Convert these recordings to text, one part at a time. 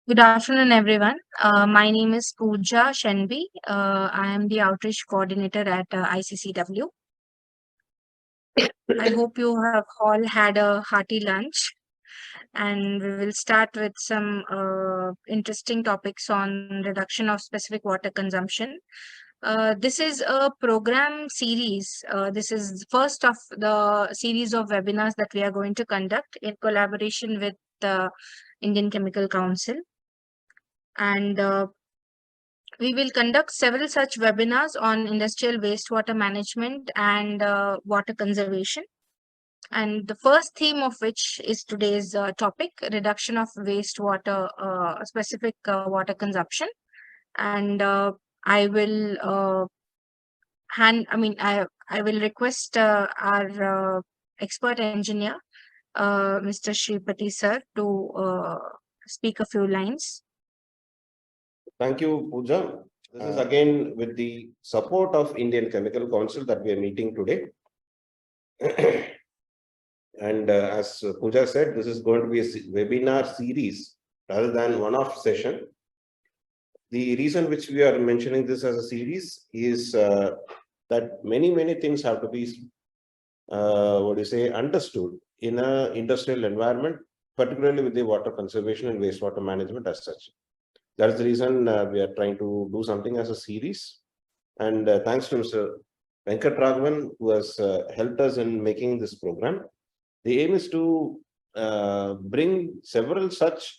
Good afternoon, everyone. My name is Pooja Shenbi. I am the outreach coordinator at ICCW. I hope you have all had a hearty lunch, and we will start with some interesting topics on reduction of specific water consumption. This is a program series. This is the first of the series of webinars that we are going to conduct in collaboration with the Indian Chemical Council. And we will conduct several such webinars on industrial wastewater management and water conservation. And the first theme of which is today's topic, reduction of wastewater, specific water consumption. And I will I will request our expert engineer, Mr. Shripati sir, to speak a few lines. Thank you, Pooja. This is again with the support of Indian Chemical Council that we are meeting today. And as Pooja said, this is going to be a webinar series rather than one-off session. The reason which we are mentioning this as a series is that many things have to be understood in an industrial environment, particularly with the water conservation and wastewater management as such. That's the reason we are trying to do something as a series. And thanks to Mr. Venkat Raghavan, who has helped us in making this program. The aim is to bring several such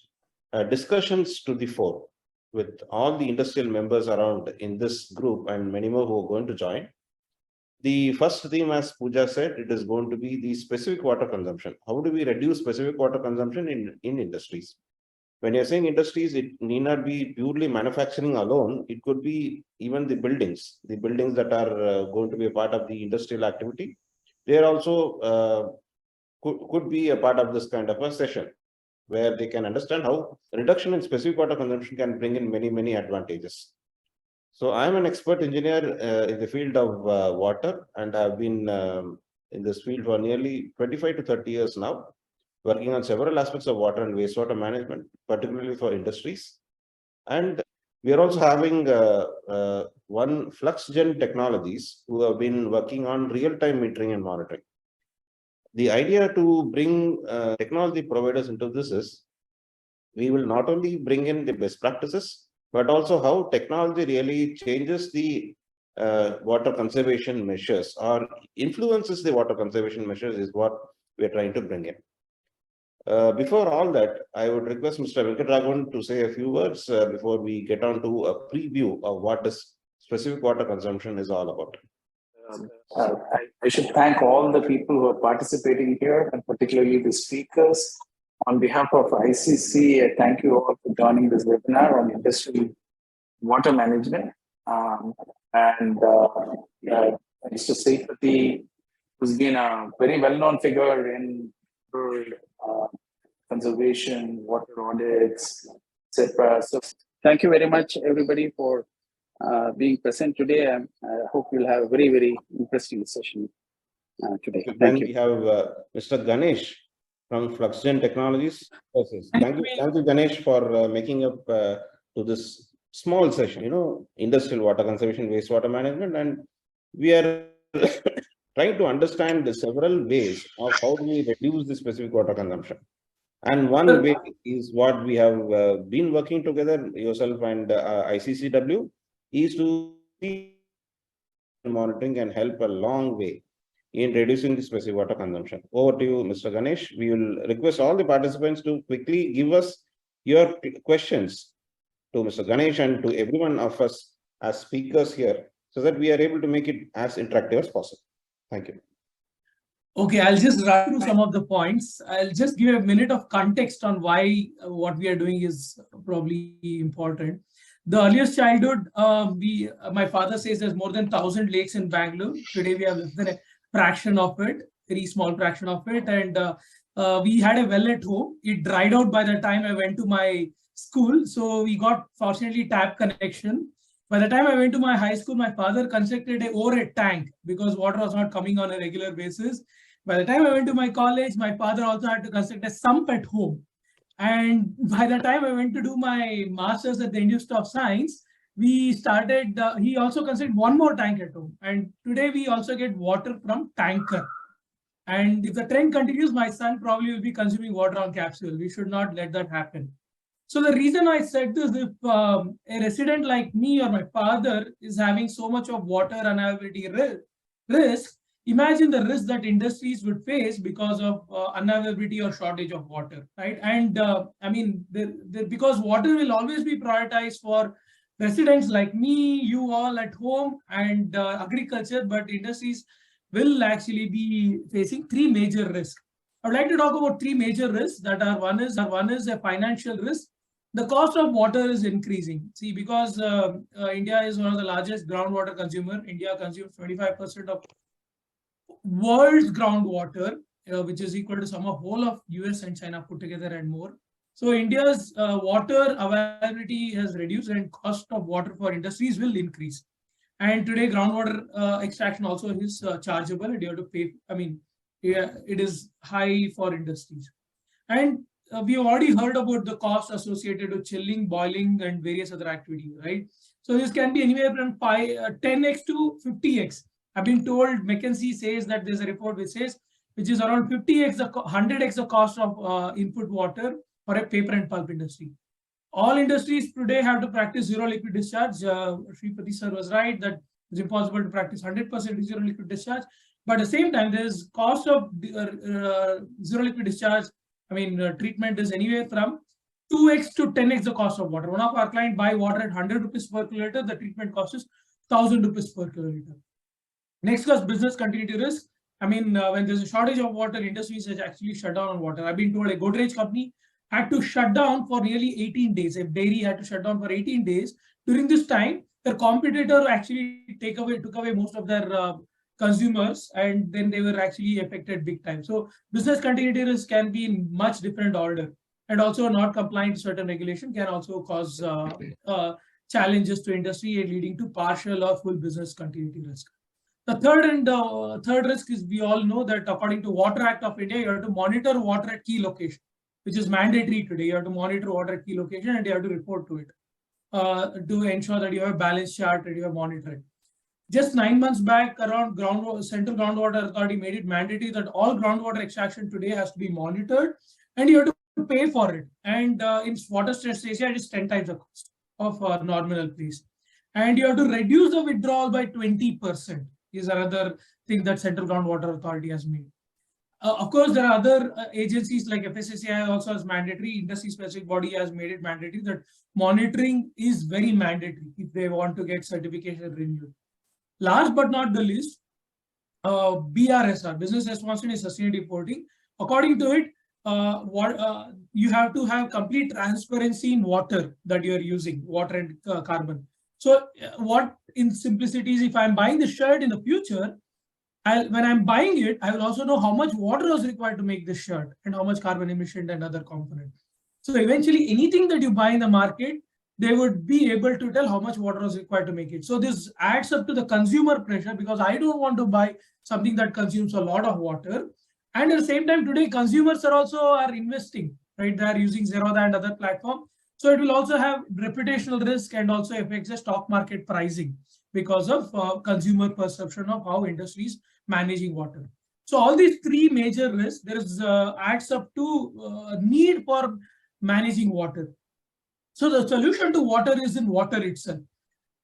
discussions to the fore with all the industrial members around in this group and many more who are going to join. The first theme, as Pooja said, it is going to be the specific water consumption. How do we reduce specific water consumption in industries? When you're saying industries, it need not be purely manufacturing alone. It could be even the buildings that are going to be a part of the industrial activity. They are also could be a part of this kind of a session where they can understand how reduction in specific water consumption can bring in many advantages. So I'm an expert engineer in the field of water, and I've been in this field for nearly 25 to 30 years now, working on several aspects of water and wastewater management, particularly for industries. And we are also having one FluxGen Technologies who have been working on real-time metering and monitoring. The idea to bring technology providers into this is we will not only bring in the best practices, but also how technology really changes the water conservation measures or influences the water conservation measures is what we are trying to bring in. Before all that, I would request Mr. Venkat Raghavan to say a few words before we get on to a preview of what this specific water consumption is all about. I should thank all the people who are participating here, and particularly the speakers. On behalf of ICC, I thank you all for joining this webinar on industrial water management. Mr. Sripati, who's been a very well-known figure in conservation, water audits, etc. So thank you very much, everybody, for being present today. I hope you'll have a very interesting session today. Thank you. We have Mr. Ganesh from FluxGen Technologies. Thank you, Ganesh, for making up to this small session, industrial water conservation, wastewater management. And we are trying to understand the several ways of how do we reduce the specific water consumption. And one way is what we have been working together, yourself and ICCW, is to see monitoring and help a long way in reducing the specific water consumption. Over to you, Mr. Ganesh. We will request all the participants to quickly give us your questions to Mr. Ganesh and to every one of us as speakers here so that we are able to make it as interactive as possible. Thank you. Okay, I'll just run through some of the points. I'll just give a minute of context on why what we are doing is probably important. The earliest childhood, my father says there's more than 1,000 lakes in Bangalore. Today we have less than a fraction of it, very small fraction of it. And we had a well at home. It dried out by the time I went to my school. So we got, fortunately, tap connection. By the time I went to my high school, my father constructed a overhead tank because water was not coming on a regular basis. By the time I went to my college, my father also had to construct a sump at home. And by the time I went to do my master's at the Institute of Science, we started, he also considered one more tank at home. And today we also get water from tanker. And if the trend continues, my son probably will be consuming water on capsule. We should not let that happen. So the reason I said this, if a resident like me or my father is having so much of water unavailability risk, imagine the risk that industries would face because of unavailability or shortage of water, right? And I mean, because water will always be prioritized for residents like me, you all at home, and agriculture, but industries will actually be facing three major risks. I would like to talk about three major risks that are one is a financial risk. The cost of water is increasing. See, because India is one of the largest groundwater consumer. India consumes 25% of world's groundwater, which is equal to sum of whole of US and China put together and more. So India's water availability has reduced and cost of water for industries will increase. And today groundwater extraction also is chargeable and you have to pay. I mean, yeah, it is high for industries. And we have already heard about the cost associated with chilling, boiling, and various other activities, right? So this can be anywhere from 10x to 50x. I've been told, McKinsey says that there's a report which is around 50x, 100x the cost of input water for a paper and pulp industry. All industries today have to practice zero liquid discharge. Sripati sir was right that it's impossible to practice 100% zero liquid discharge. But at the same time, there's cost of zero liquid discharge. I mean, treatment is anywhere from 2x to 10x the cost of water. One of our clients buy water at 100 rupees per kiloliter. The treatment cost is 1,000 rupees per kiloliter. Next cost, business continuity risk. I mean, when there's a shortage of water, industries has actually shut down on water. I've been told a Godrej company had to shut down for nearly 18 days. A dairy had to shut down for 18 days. During this time, their competitor actually took away most of their consumers, and then they were actually affected big time. So business continuity risk can be in much different order, and also not complying to certain regulation can also cause challenges to industry, leading to partial or full business continuity risk. The third risk is, we all know that according to Water Act of India, you have to monitor water at key location, which is mandatory today. You have to monitor water at key location and you have to report to it to ensure that you have a balance chart and you have monitored. Just 9 months back, around Central Groundwater Authority made it mandatory that all groundwater extraction today has to be monitored and you have to pay for it. And in water stress area, it is 10 times the cost of a nominal place. And you have to reduce the withdrawal by 20%. Is another thing that Central Groundwater Authority has made. Of course, there are other agencies like FSSAI also has mandatory. Industry specific body has made it mandatory that monitoring is very mandatory if they want to get certification renewed. Last but not the least, BRSR, Business Responsibility and Sustainability Reporting. According to it, you have to have complete transparency in water that you are using, water and carbon. So what in simplicity is, if I'm buying the shirt in the future, when I'm buying it, I will also know how much water was required to make this shirt and how much carbon emission and other components. So eventually anything that you buy in the market, they would be able to tell how much water was required to make it. So this adds up to the consumer pressure because I don't want to buy something that consumes a lot of water. And at the same time, today consumers are investing, right? They are using Zerodha and other platform. So it will also have reputational risk and also affects the stock market pricing because of consumer perception of how industries managing water. So all these three major risks, there is adds up to need for managing water. So the solution to water is in water itself.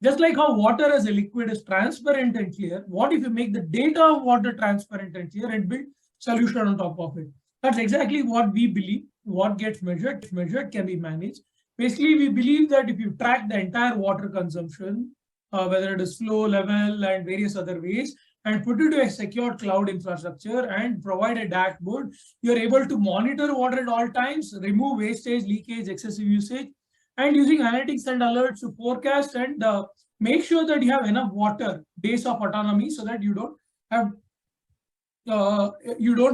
Just like how water as a liquid is transparent and clear, what if you make the data of water transparent and clear and build solution on top of it? That's exactly what we believe. What gets measured can be managed. Basically, we believe that if you track the entire water consumption, whether it is flow, level, and various other ways, and put it to a secure cloud infrastructure and provide a dashboard, you're able to monitor water at all times, remove wastage, leakage, excessive usage, and using analytics and alerts to forecast and make sure that you have enough water, days of autonomy, so that you don't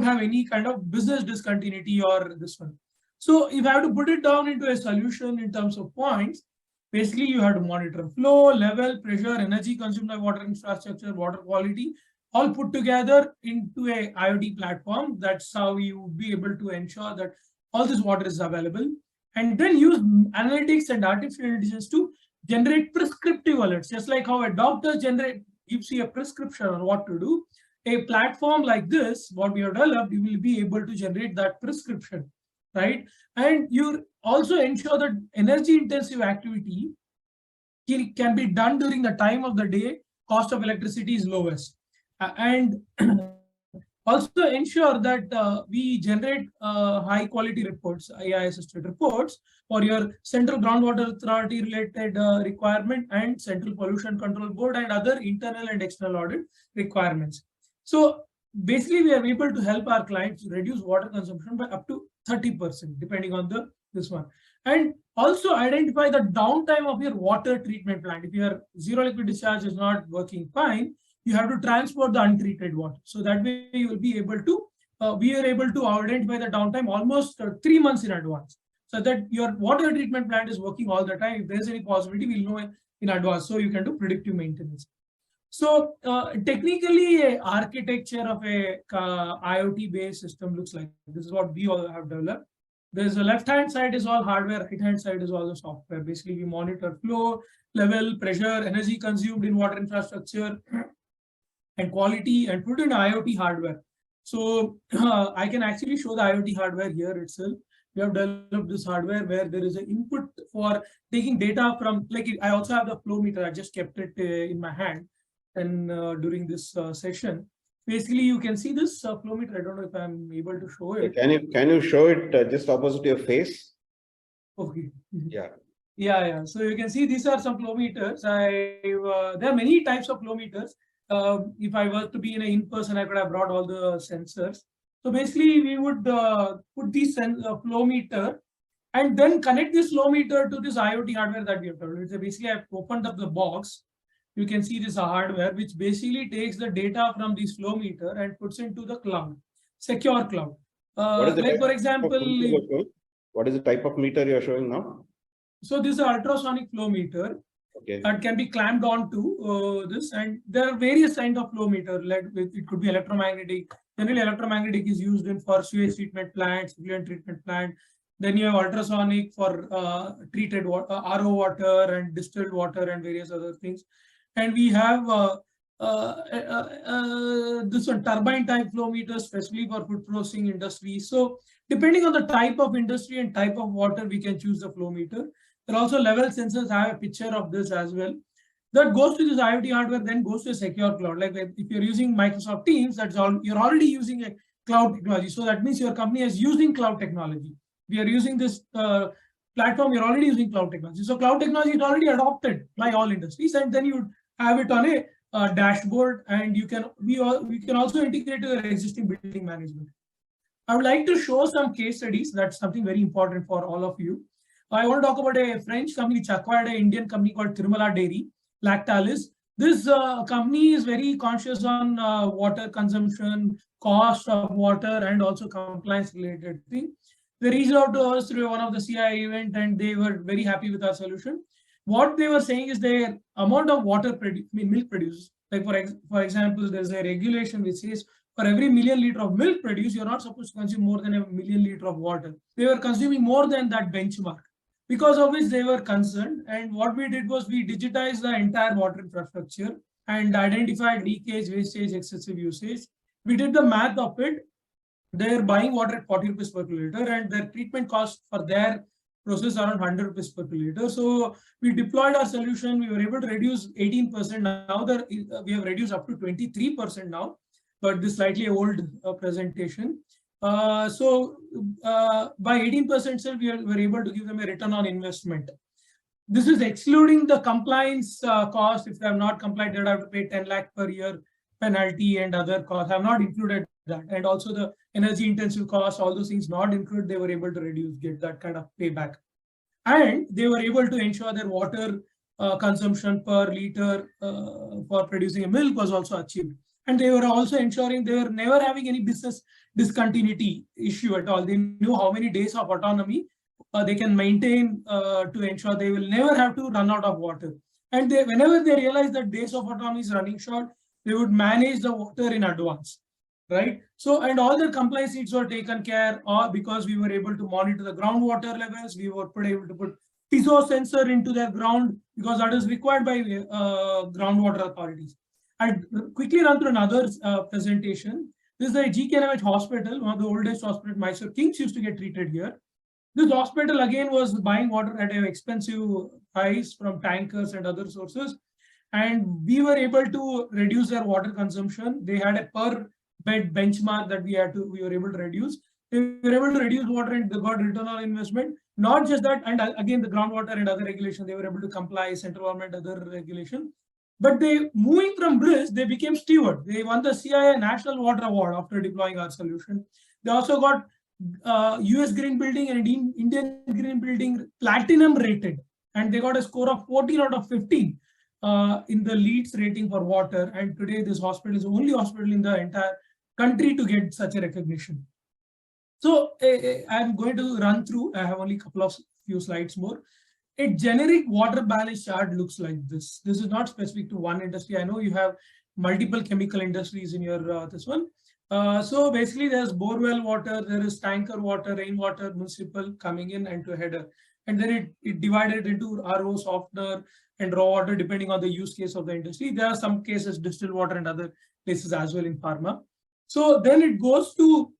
have any kind of business discontinuity or this one. So if I have to put it down into a solution in terms of points, basically you have to monitor flow, level, pressure, energy consumed by water infrastructure, water quality, all put together into a IoT platform. That's how you will be able to ensure that all this water is available, and then use analytics and artificial intelligence to generate prescriptive alerts. Just like how a doctor gives you a prescription on what to do, a platform like this, what we have developed, you will be able to generate that prescription, right? And you also ensure that energy intensive activity can be done during the time of the day, cost of electricity is lowest. And also ensure that we generate high quality reports, AI assisted reports for your central groundwater authority related requirement and central pollution control board and other internal and external audit requirements. So basically we are able to help our clients reduce water consumption by up to 30% depending on this one. And also identify the downtime of your water treatment plant. If your zero liquid discharge is not working fine, you have to transport the untreated water. So that way you will be able to, we are able to identify the downtime almost 3 months in advance, so that your water treatment plant is working all the time. If there's any possibility, we'll know in advance, so you can do predictive maintenance. So technically, architecture of a IoT based system looks like this is what we all have developed. There's a left-hand side is all hardware, right-hand side is all the software. Basically, we monitor flow, level, pressure, energy consumed in water infrastructure, and quality, and put in IoT hardware. So I can actually show the IoT hardware here itself. We have developed this hardware where there is an input for taking data from, like I also have the flow meter. I just kept it in my hand, and during this session. Basically, you can see this flow meter. I don't know if I'm able to show it. Can you show it just opposite your face? Okay. Yeah. Yeah. So you can see these are some flow meters. There are many types of flow meters. If I were to be in-person, I could have brought all the sensors. So basically, we would put this flow meter and then connect this flow meter to this IoT hardware that we have developed. So basically, I've opened up the box. You can see this hardware, which basically takes the data from this flow meter and puts into the cloud, secure cloud. Like for example, what is the type of meter you are showing now? So this is an ultrasonic flow meter. Okay. That can be clamped onto this, and there are various kinds of flow meter. Like it could be electromagnetic. Generally, electromagnetic is used for sewage treatment plants, effluent treatment plant. Then you have ultrasonic for treated water, RO water and distilled water and various other things. And we have this one turbine type flow meter, especially for food processing industry. So depending on the type of industry and type of water, we can choose the flow meter. There are also level sensors. I have a picture of this as well. That goes to this IoT hardware, then goes to a secure cloud. Like if you're using Microsoft Teams, that's all you're already using a cloud technology. So that means your company is using cloud technology. We are using this platform, you're already using cloud technology. So cloud technology is already adopted by all industries, and then you have it on a dashboard, and we can also integrate to your existing building management. I would like to show some case studies. That's something very important for all of you. I want to talk about a French company which acquired an Indian company called Tirumala Dairy, Lactalis. This company is very conscious on water consumption, cost of water, and also compliance related thing. They reached out to us through one of the CI event, and they were very happy with our solution. What they were saying is their amount of water milk produced. Like for example, there's a regulation which says for every million liter of milk produced, you're not supposed to consume more than a million liter of water. They were consuming more than that benchmark, because of which they were concerned. And what we did was we digitized the entire water infrastructure and identified leakage, wastage, excessive usage. We did the math of it. They're buying water at 40 rupees per liter, and their treatment cost for their process around 100 rupees per liter. So we deployed our solution. We were able to reduce 18%. Now that we have reduced up to 23% now, but this slightly old presentation. So by 18%, we were able to give them a return on investment. This is excluding the compliance cost. If they have not complied, they would have to pay 10 lakh per year penalty and other costs. I have not included that. And also the energy intensive costs, all those things not included, they were able to reduce, get that kind of payback. And they were able to ensure their water consumption per liter for producing a milk was also achieved. And they were also ensuring they were never having any business discontinuity issue at all. They knew how many days of autonomy they can maintain to ensure they will never have to run out of water. And whenever they realize that days of autonomy is running short, they would manage the water in advance. right? So, and all the compliance needs were taken care of because we were able to monitor the groundwater levels. We were able to put piezo sensor into the ground because that is required by groundwater authorities. I'd quickly run through another presentation. This is the GKNMH hospital, one of the oldest hospitals. Mysore Kings used to get treated here. This hospital again was buying water at an expensive price from tankers and other sources. And we were able to reduce their water consumption. They had a per bed benchmark that we were able to reduce. They were able to reduce water and they got return on investment. Not just that, and again, the groundwater and other regulation, they were able to comply, central government, other regulation. But they, moving from BRIS, they became steward. They won the CIA National Water Award after deploying our solution. They also got US Green Building and Indian Green Building platinum rated. And they got a score of 14 out of 15 in the LEEDs rating for water. And today this hospital is the only hospital in the entire country to get such a recognition. So I'm going to run through, I have only a few slides more. A generic water balance chart looks like this. This is not specific to one industry. I know you have multiple chemical industries in your this one. So basically there's borewell water, there is tanker water, rainwater, municipal coming in and to a header. And then it divided into RO, softener, and raw water depending on the use case of the industry. There are some cases distilled water and other places as well in pharma. So then it goes to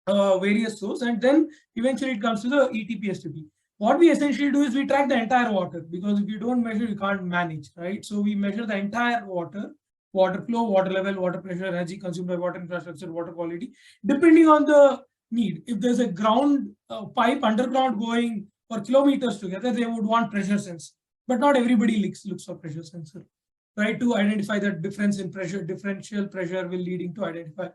various sources, and then eventually it comes to the ETP STP. What we essentially do is we track the entire water, because if you don't measure, you can't manage, right? So we measure the entire water flow, water level, water pressure, energy consumed by water infrastructure, water quality, depending on the need. If there's a ground pipe underground going for kilometers together, they would want pressure sense. But not everybody looks for pressure sensor, right? To identify the difference in pressure, differential pressure will leading to identify.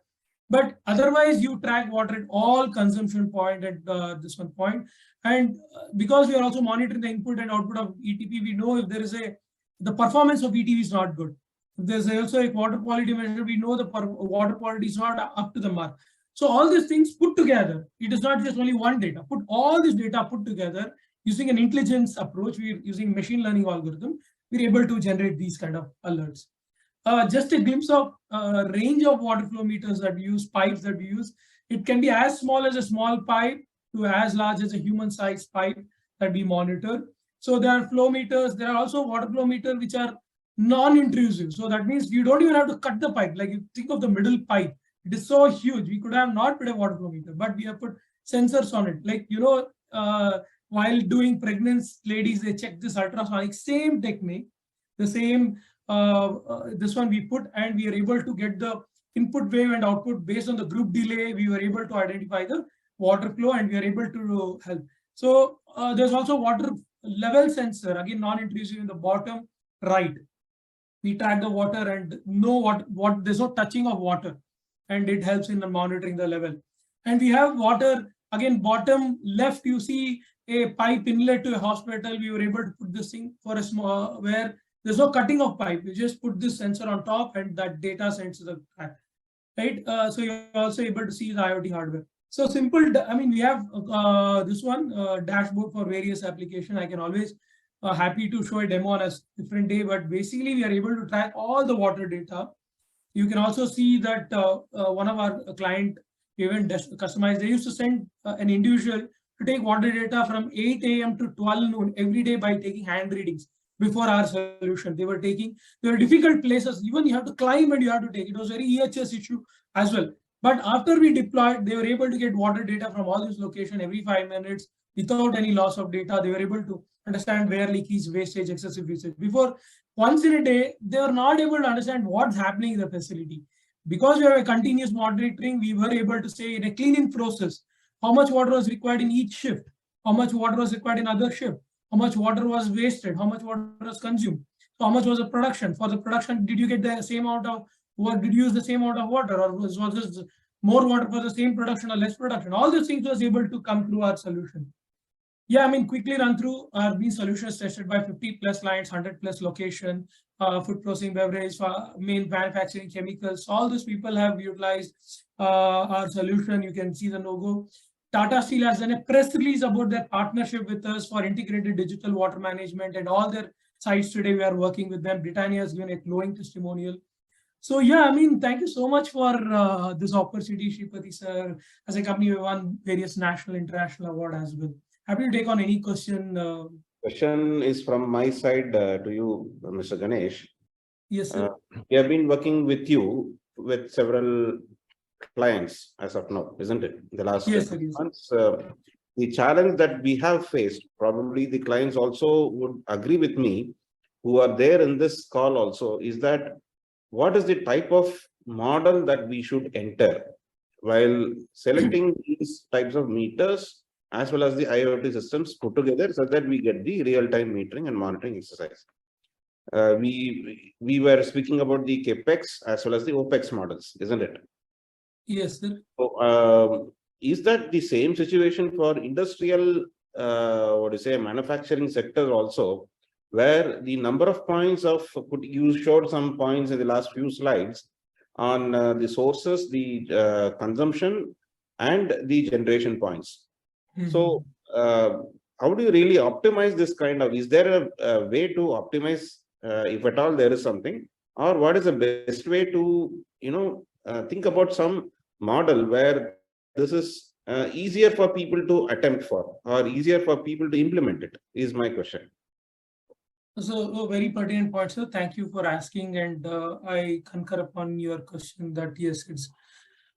But otherwise, you track water at all consumption point at this one point. And because we are also monitoring the input and output of ETP, we know if there is the performance of ETP is not good. If there's also a water quality measure, we know the water quality is not up to the mark. So all these things put together, it is not just only one data. Put all this data put together using an intelligence approach. We're using machine learning algorithm. We're able to generate these kind of alerts. Just a glimpse of range of water flow meters that we use, pipes that we use. It can be as small as a small pipe to as large as a human-sized pipe that we monitor. So there are flow meters. There are also water flow meters which are non-intrusive. So that means you don't even have to cut the pipe. Like you think of the middle pipe, it is so huge. We could have not put a water flow meter, but we have put sensors on it. Like, you know, while doing pregnancy, ladies, they check this ultrasonic, same technique, the same this one we put, and we are able to get the input wave and output based on the group delay. We were able to identify the water flow and we are able to help. So there's also water level sensor, again non-intrusive in the bottom right. We track the water and know what there's no touching of water, and it helps in the monitoring the level. And we have water, again bottom left, you see a pipe inlet to a hospital. We were able to put this thing for a small, where there's no cutting of pipe. You just put this sensor on top and that data sends to the track, right? So you're also able to see the IoT hardware. So simple, I mean, we have this one dashboard for various applications. I can always happy to show a demo on a different day, but basically we are able to track all the water data. You can also see that one of our client even customized, they used to send an individual to take water data from 8 a.m. to 12 noon every day by taking hand readings. Before our solution, there were difficult places, even you have to climb and you have to take. It was very EHS issue as well. But after we deployed, they were able to get water data from all these locations every 5 minutes without any loss of data. They were able to understand where leakage, wastage, excessive usage. Before, once in a day, they were not able to understand what's happening in the facility. Because we have a continuous monitoring, we were able to say in a cleaning process, how much water was required in each shift, how much water was required in other shift, how much water was wasted, how much water was consumed, so how much was the production. For the production, did you get the same amount of water, did you use the same amount of water, or was this more water for the same production or less production? All these things was able to come through our solution. Yeah, I mean, quickly run through our these solutions tested by 50 plus clients, 100 plus location, food processing, beverage, main manufacturing, chemicals. All these people have utilized our solution. You can see the logo. Tata Steel has done a press release about their partnership with us for integrated digital water management, and all their sites today we are working with them. Britannia has given a glowing testimonial. So yeah, I mean, thank you so much for this opportunity, Shripati sir. As a company, we won various national, international award as well. Happy to take on any question. Question is from my side to you, Mr. Ganesh. Yes, Uh, sir. we have been working with you with several clients as of now, isn't it? The last Yes, sir. Yes. months, the challenge that we have faced, probably the clients also would agree with me, who are there in this call also, is that what is the type of model that we should enter while selecting these types of meters as well as the IoT systems put together so that we get the real-time metering and monitoring exercise. We were speaking about the capex as well as the opex models, isn't it? Yes, sir. So, is that the same situation for industrial, what do you say, manufacturing sector also, where the number of points of, you showed some points in the last few slides on the sources, the consumption, and the generation points. So, how do you really optimize this kind of? Is there a way to optimize, if at all there is something, or what is the best way to, think about some model where this is easier for people to attempt for, or easier for people to implement it? Is my question. So, a very pertinent point, sir. Thank you for asking, and I concur upon your question that yes, it's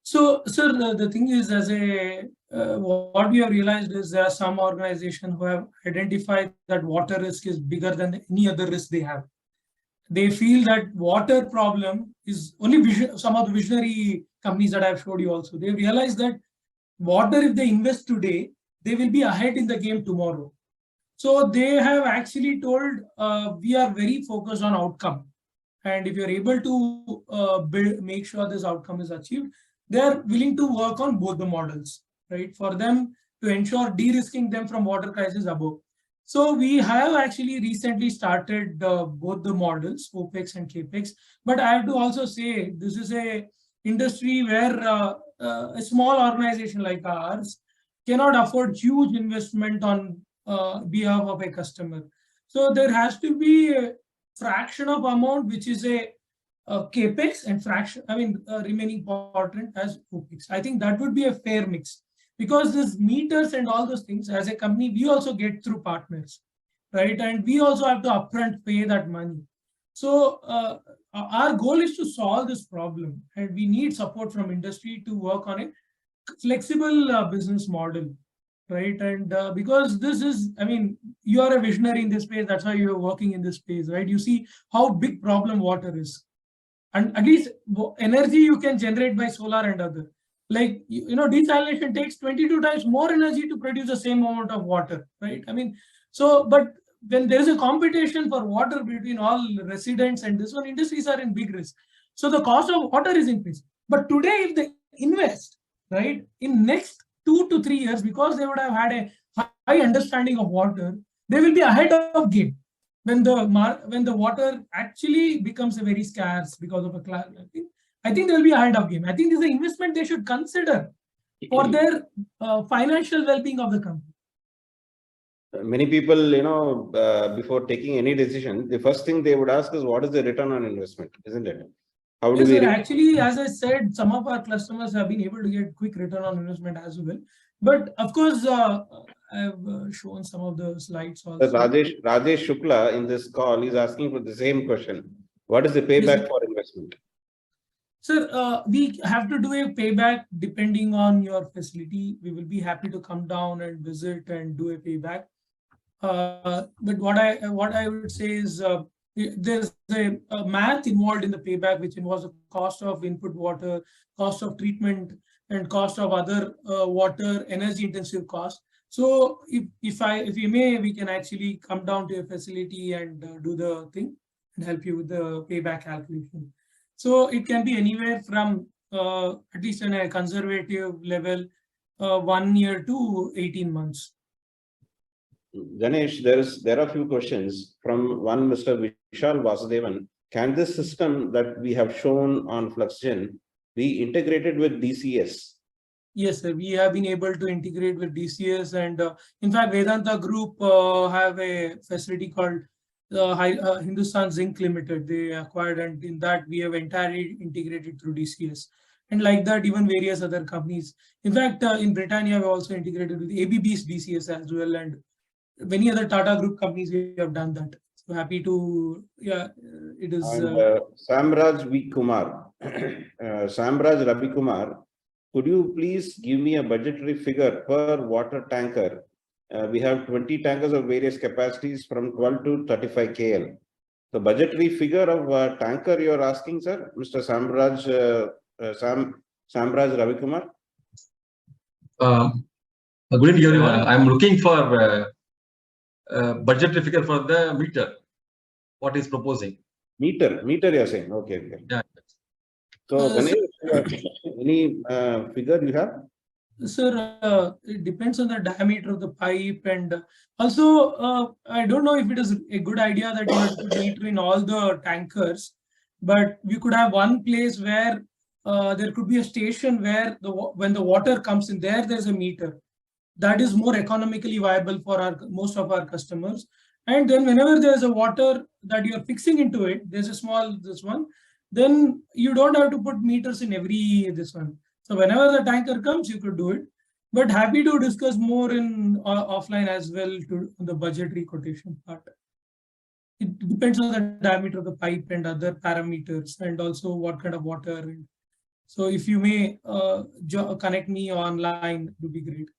so, sir. The thing is, as a what we have realized is there are some organizations who have identified that water risk is bigger than any other risk they have. They feel that water problem is only vision. Some of the visionary companies that I've showed you also, they realize that water, if they invest today, they will be ahead in the game tomorrow. So they have actually told we are very focused on outcome, and if you're able to make sure this outcome is achieved, they are willing to work on both the models, right? For them to ensure de-risking them from water crisis above. So we have actually recently started both the models, OPEX and CAPEX. But I have to also say this is a industry where a small organization like ours cannot afford huge investment on behalf of a customer. So there has to be a fraction of amount which is a capex and fraction, remaining important as OPEX. I think that would be a fair mix because this meters and all those things, as a company, we also get through partners, right? And we also have to upfront pay that money. So our goal is to solve this problem, and we need support from industry to work on a flexible business model, right? And because this is, you are a visionary in this space, that's why you're working in this space, right? You see how big problem water is, and at least energy you can generate by solar and other, like desalination takes 22 times more energy to produce the same amount of water, right? So but when there is a competition for water between all residents and this one, industries are in big risk, so the cost of water is increased. But today if they invest, right, in next 2 to 3 years, because they would have had a high understanding of water, they will be ahead of game when the water actually becomes a very scarce because of a class. I think they'll be ahead of game. I think this is an investment they should consider for their financial well-being of the company. Many people, before taking any decision, the first thing they would ask is what is the return on investment, isn't it? How do Yes, we? sir. Actually, as I said, some of our customers have been able to get quick return on investment as well. But of course, I've shown some of the slides also. Rajesh Shukla in this call is asking for the same question. What is the payback for investment? Sir, we have to do a payback depending on your facility. We will be happy to come down and visit and do a payback. But what I would say is there's a math involved in the payback, which involves the cost of input water, cost of treatment, and cost of other water energy intensive costs. So if you may, we can actually come down to a facility and do the thing and help you with the payback calculation. So it can be anywhere from at least in a conservative level, 1 year to 18 months. Ganesh, there are a few questions from one Mr. Vishal Vasudevan. Can this system that we have shown on FluxGen be integrated with DCS? Yes, sir. We have been able to integrate with DCS, and in fact, Vedanta Group have a facility called Hindustan Zinc Limited, they acquired, and in that we have entirely integrated through DCS. And like that, even various other companies. In fact, in Britannia, we also integrated with ABB's DCS as well, and many other Tata Group companies we have done that. So happy to, yeah, it is. And Samraj V. Kumar, Samraj Ravi Kumar, could you please give me a budgetary figure per water tanker? We have 20 tankers of various capacities from 12 to 35 KL. The budgetary figure of tanker you are asking, sir, Mr. Samraj Ravi Kumar? Good evening, everyone. I'm looking for budgetary figure for the meter. What is proposing? Meter, you're saying. Okay. Yeah. So, Ganesh, any figure you have? Sir, it depends on the diameter of the pipe, and also I don't know if it is a good idea that you have to meter in all the tankers, but we could have one place where there could be a station where when the water comes in there's a meter. That is more economically viable for most of our customers. And then whenever there's a water that you're fixing into it, there's a small this one, then you don't have to put meters in every this one. So whenever the tanker comes, you could do it. But happy to discuss more in offline as well to the budgetary quotation part. It depends on the diameter of the pipe and other parameters, and also what kind of water. And so if you may connect me online, it would be great.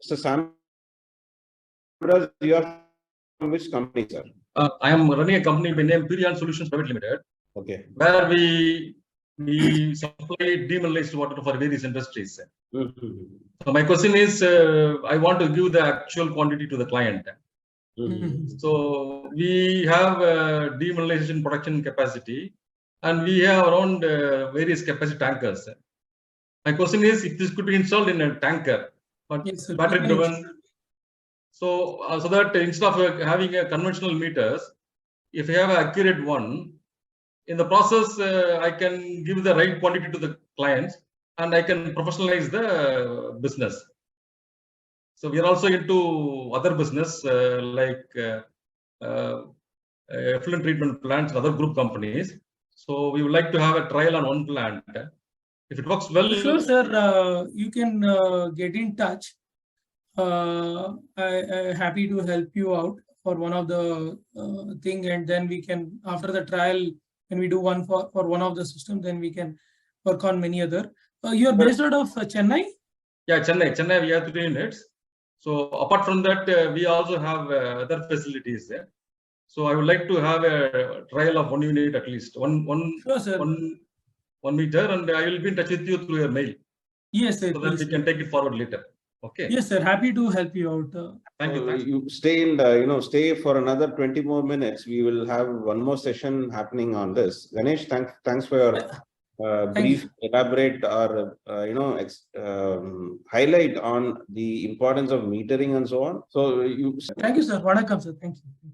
So, Samraj, you are from which company, sir? I am running a company by name Pirian Solutions Private Limited. Okay. Where we supply demineralized water for various industries. So my question is, I want to give the actual quantity to the client. So we have demineralization production capacity, and we have around various capacity tankers. My question is, if this could be installed in a tanker, but Yes, sir. battery driven, so that instead of having a conventional meters, if you have an accurate one, in the process, I can give the right quantity to the clients, and I can professionalize the business. So we are also into other business like effluent treatment plants and other group companies. So we would like to have a trial on one plant. If it works well, sure, sir. You can get in touch. I'm happy to help you out for one of the thing, and then we can, after the trial, when we do one for one of the system, then we can work on many other. You're based out of Chennai? Yeah, Chennai, we have 3 units. So apart from that, we also have other facilities there. So I would like to have a trial of 1 unit at least, Sure, sir. 1 meter, and I will be in touch with you through your mail. Yes, sir. So that we can take it forward later. Okay. Yes, sir. Happy to help you out. Thank you. You stay in stay for another 20 more minutes. We will have one more session happening on this. Ganesh, thanks for your brief, elaborate, or highlight on the importance of metering and so on. So Thank you, sir. Vanakkam, sir. Thank you.